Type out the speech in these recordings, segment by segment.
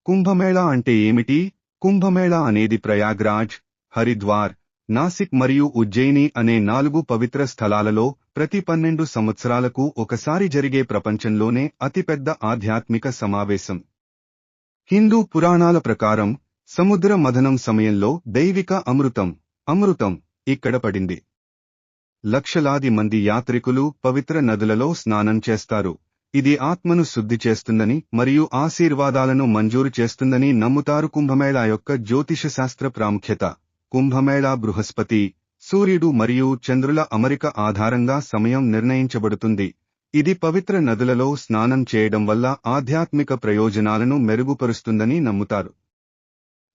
కుంభమేళా అంటే ఏమిటి? కుంభమేళా అనేది ప్రయాగ్రాజ్, హరిద్వార్, నాసిక్ మరియు ఉజ్జయిని అనే 4 పవిత్ర స్థలాలలో ప్రతి 12 సంవత్సరాలకు ఒకసారి జరిగే ప్రపంచంలోనే అతిపెద్ద ఆధ్యాత్మిక సమావేశం. హిందూ పురాణాల ప్రకారం సముద్ర మథనం సమయంలో దైవిక అమృతం ఇక్కడ పడింది. లక్షలాది మంది యాత్రికులు పవిత్ర నదులలో స్నానం చేస్తారు. ఇది ఆత్మను శుద్ధి చేస్తుందని మరియు ఆశీర్వాదాలను మంజూరు చేస్తుందని నమ్ముతారు. కుంభమేళా యొక్క జ్యోతిషశాస్త్ర ప్రాముఖ్యత. కుంభమేళా బృహస్పతి, సూర్యుడు మరియు చంద్రుల అమరిక ఆధారంగా సమయం నిర్ణయించబడుతుంది. ఇది పవిత్ర నదులలో స్నానం చేయడం వల్ల ఆధ్యాత్మిక ప్రయోజనాలను మెరుగుపరుస్తుందని నమ్ముతారు.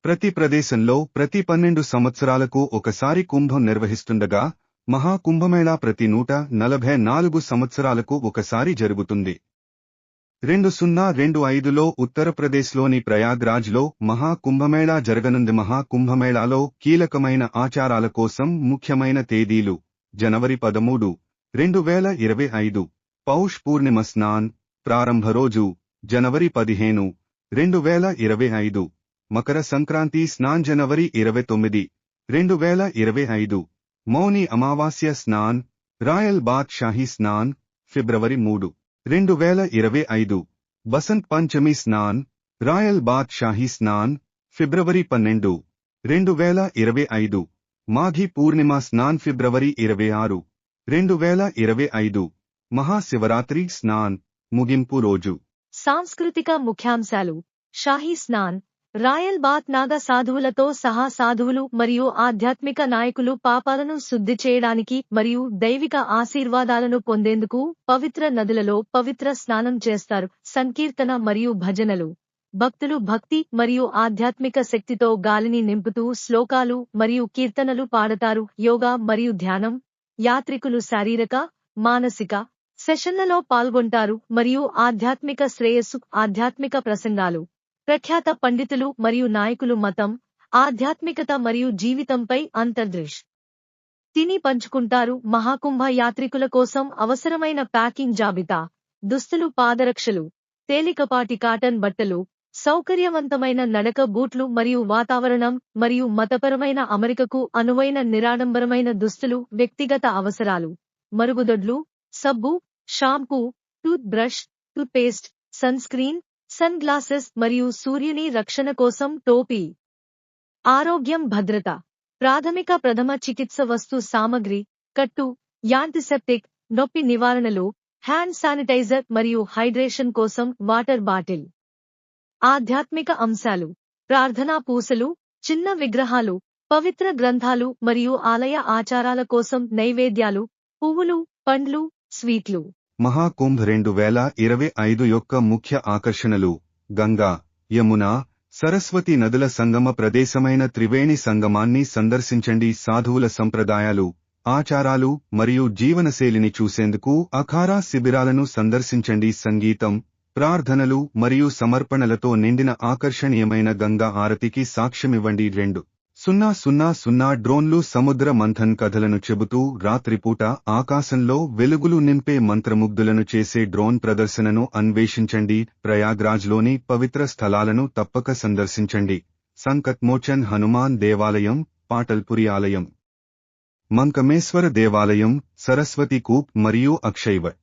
ప్రతి ప్రదేశంలో ప్రతి 12 సంవత్సరాలకు ఒకసారి కుంభం నిర్వహిస్తుండగా మహాకుంభమేళా ప్రతి 144 సంవత్సరాలకు ఒకసారి జరుగుతుంది. 2025లో ఉత్తరప్రదేశ్లోని ప్రయాగ్రాజ్లో మహాకుంభమేళా జరగనుంది. మహాకుంభమేళాలో కీలకమైన ఆచారాల కోసం ముఖ్యమైన తేదీలు: జనవరి 13, 2025 పౌష్ పూర్ణిమ స్నాన్ ప్రారంభ రోజు, జనవరి 15, 2025 మకర సంక్రాంతి స్నాన్, జనవరి 29, 2025 మౌని అమావాస్య స్నాన్, రాయల్ బాత్ షాహీ స్నాన్, ఫిబ్రవరి 3, 2025 బసంత్ పంచమి స్నాన్, రాయల్ బాత్ షాహీ స్నాన్, ఫిబ్రవరి 12, 2025 మాఘీ పూర్ణిమ స్నాన్, ఫిబ్రవరి 26, 2025 మహాశివరాత్రి స్నాన్, ముగింపు రోజు. సాంస్కృతిక ముఖ్యాంశాలు: షాహీ స్నాన్, రాయల్ బాత్ నాగ సాధువులతో సహా సాధువులు మరియు ఆధ్యాత్మిక నాయకులు పాపాలను శుద్ధి చేయడానికి మరియు దైవిక ఆశీర్వాదాలను పొందేందుకు పవిత్ర నదులలో పవిత్ర స్నానం చేస్తారు. సంకీర్తన మరియు భజనలు: భక్తులు భక్తి మరియు ఆధ్యాత్మిక శక్తితో గాలిని నింపుతూ శ్లోకాలు మరియు కీర్తనలు పాడతారు. యోగా మరియు ధ్యానం: యాత్రికులు శారీరక, మానసిక సెషన్లలో పాల్గొంటారు మరియు ఆధ్యాత్మిక శ్రేయస్సు. ఆధ్యాత్మిక ప్రసంగాలు: ప్రఖ్యాత పండితులు మరియు నాయకులు మతం, ఆధ్యాత్మికత మరియు జీవితంపై అంతర్దృష్టిని పంచుకుంటారు. మహాకుంభ యాత్రికుల కోసం అవసరమైన ప్యాకింగ్ జాబితా: దుస్తులు, పాదరక్షలు, తేలికపాటి కాటన్ బట్టలు, సౌకర్యవంతమైన నడక బూట్లు మరియు వాతావరణం మరియు మతపరమైన అమరికకు అనువైన నిరాడంబరమైన దుస్తులు. వ్యక్తిగత అవసరాలు: మరుగుదొడ్లు, సబ్బు, shampoo, toothbrush, toothpaste, sunscreen, sunglasses మరియు సూర్యుని రక్షణ కోసం టోపీ. ఆరోగ్యం భద్రత: ప్రాథమిక ప్రథమ చికిత్స వస్తు సామగ్రి, కట్టు, యాంటిసెప్టిక్, నొప్పి నివారణలు, హ్యాండ్ శానిటైజర్ మరియు హైడ్రేషన్ కోసం వాటర్ బాటిల్. ఆధ్యాత్మిక అంశాలు: ప్రార్థనా పూసలు, చిన్న విగ్రహాలు, పవిత్ర గ్రంథాలు మరియు ఆలయ ఆచారాల కోసం నైవేద్యాలు, పువ్వులు, పండ్లు, స్వీట్లు. మహాకుంభ్ 2025 యొక్క ముఖ్య ఆకర్షణలు: గంగా, యమునా, సరస్వతి నదుల సంగమ ప్రదేశమైన త్రివేణి సంగమాన్ని సందర్శించండి. సాధువుల సంప్రదాయాలు, ఆచారాలు మరియు జీవనశైలిని చూసేందుకు అఖారా శిబిరాలను సందర్శించండి. సంగీతం, ప్రార్థనలు మరియు సమర్పణలతో నిండిన ఆకర్షణీయమైన గంగా ఆరతికి సాక్ష్యమివ్వండి. 2000 డ్రోన్లు సముద్ర మంథన్ కథలను చెబుతూ రాత్రిపూట ఆకాశంలో వెలుగులు నింపే మంత్రముగ్ధులను చేసే డ్రోన్ ప్రదర్శనను అన్వేషించండి. ప్రయాగ్రాజ్లోని పవిత్ర స్థలాలను తప్పక సందర్శించండి. సంకట్మోచన్ హనుమాన్ దేవాలయం, పాటల్పురి ఆలయం, మంకమేశ్వర దేవాలయం, సరస్వతి కూప్ మరియు అక్షయవట్.